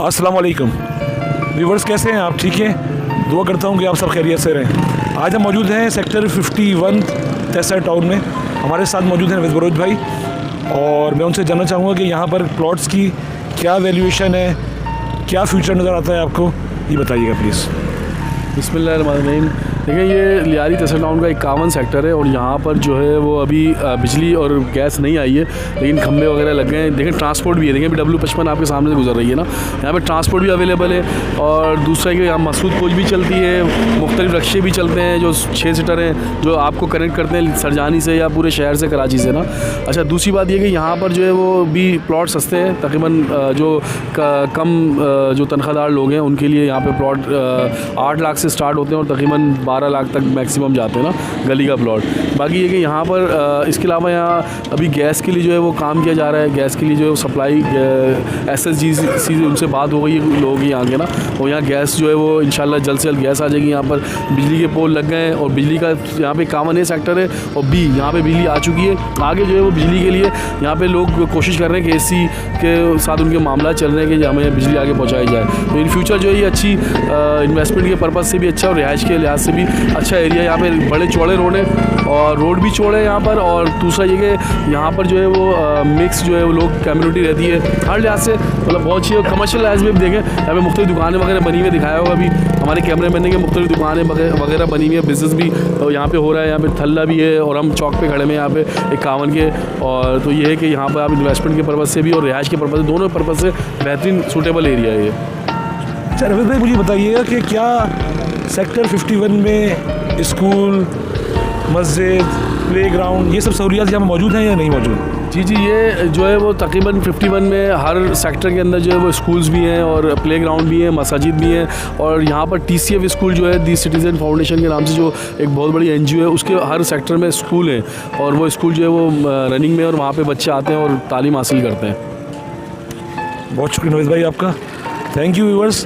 अस्सलाम वालेकुम व्यूवर्स, कैसे हैं आप? ठीक हैं, दुआ करता हूं कि आप सब खैरियत से रहें। आज हम मौजूद हैं सेक्टर 51 तहसील टाउन में। हमारे साथ मौजूद हैं नवीद बरोज भाई, और मैं उनसे जानना चाहूँगा कि यहाँ पर प्लॉट्स की क्या वैल्यूएशन है, क्या फ्यूचर नज़र आता है आपको, ये बताइएगा प्लीज़। बिस्मिल्लाहिर्रहमानिर्रहीम। देखिए, ये लियारी तहसील टाउन का 51 सेक्टर है और यहाँ पर जो है वो अभी बिजली और गैस नहीं आई है, लेकिन खंबे वगैरह लग गए हैं। देखें, ट्रांसपोर्ट भी है। देखें, W55 आपके सामने से गुजर रही है ना, यहाँ पे ट्रांसपोर्ट भी अवेलेबल है। और दूसरा कि यहाँ मसूद कोच भी चलती है, मुख्तलिफ रक्शे भी चलते हैं जो 6 सीटर हैं, जो आपको कनेक्ट करते हैं सरजानी से या पूरे शहर से, कराची से ना। अच्छा, दूसरी बात ये कि यहाँ पर जो है वो भी प्लॉट सस्ते हैं। तकरीबन जो कम जो तनख्वाहदार लोग हैं उनके लिए यहाँ पे प्लॉट 8 लाख से स्टार्ट होते हैं और तकरीबन 12 लाख तक मैक्सिमम जाते हैं ना गली का प्लॉट। बाकी ये कि यहाँ पर इसके अलावा यहाँ अभी गैस के लिए जो है वो काम किया जा रहा है। गैस के लिए जो है सप्लाई SSG से उनसे बात हो गई है लोग यहाँ के ना, और यहाँ गैस जो है वो इंशाल्लाह जल्द से जल्द गैस आ जाएगी। यहाँ पर बिजली के पोल लग गए हैं और बिजली का यहाँ पे 51 सेक्टर है और B यहाँ पर बिजली आ चुकी है। आगे जो है वो बिजली के लिए यहाँ पर लोग कोशिश कर रहे हैं कि AC के साथ उनके मामला चल रहे हैं कि हमें बिजली आगे पहुँचाई जाए। तो इन फ्यूचर जो है ये अच्छी इन्वेस्टमेंट के पर्पज़ से भी अच्छा और रिहाइश के लिहाज से भी अच्छा एरिया। यहाँ पे बड़े चौड़े रोड हैं और रोड भी चौड़े हैं यहाँ पर। और दूसरा ये कि यहाँ पर जो है वो मिक्स जो है वो लोग कम्युनिटी रहती है हर लिहाज से, मतलब बहुत अच्छी है। कमर्शियल लिहाज में भी देखें, यहाँ पे मुख्तलिफ दुकानें वगैरह बनी हुई दिखाया होगा अभी हमारे कैमरे मैन ने, मुख्तलिफ दुकानें वगैरह बनी हुई है। बिज़नेस भी तो यहाँ पे हो रहा है। यहाँ पे थल्ला भी है और हम चौक पे खड़े में यहाँ पे 51 के। और तो ये है कि यहाँ पर आप इन्वेस्टमेंट के पर्पज़ से भी और रिहाइश के पर्पज़ से, दोनों पर्पज़ से बेहतरीन सूटेबल एरिया है ये। अच्छा रवीद भाई, मुझे बताइएगा कि क्या सेक्टर 51 में स्कूल, मस्जिद, प्ले ग्राउंड, ये सब सहूलियात यहाँ मौजूद हैं या नहीं मौजूद? जी, ये जो है वो तकरीबन 51 में हर सेक्टर के अंदर जो है वो स्कूल्स भी हैं और प्ले ग्राउंड भी हैं, मसाजिद भी हैं। और यहाँ पर TCF स्कूल जो है, दी सिटीज़न फाउंडेशन के नाम से जो एक बहुत बड़ी NGO है, उसके हर सेक्टर में स्कूल हैं और वो स्कूल जो है वो रनिंग में और वहाँ पे बच्चे आते हैं और तालीम हासिल करते हैं। बहुत शुक्रिया नवीद भाई आपका, थैंक यू व्यूअर्स।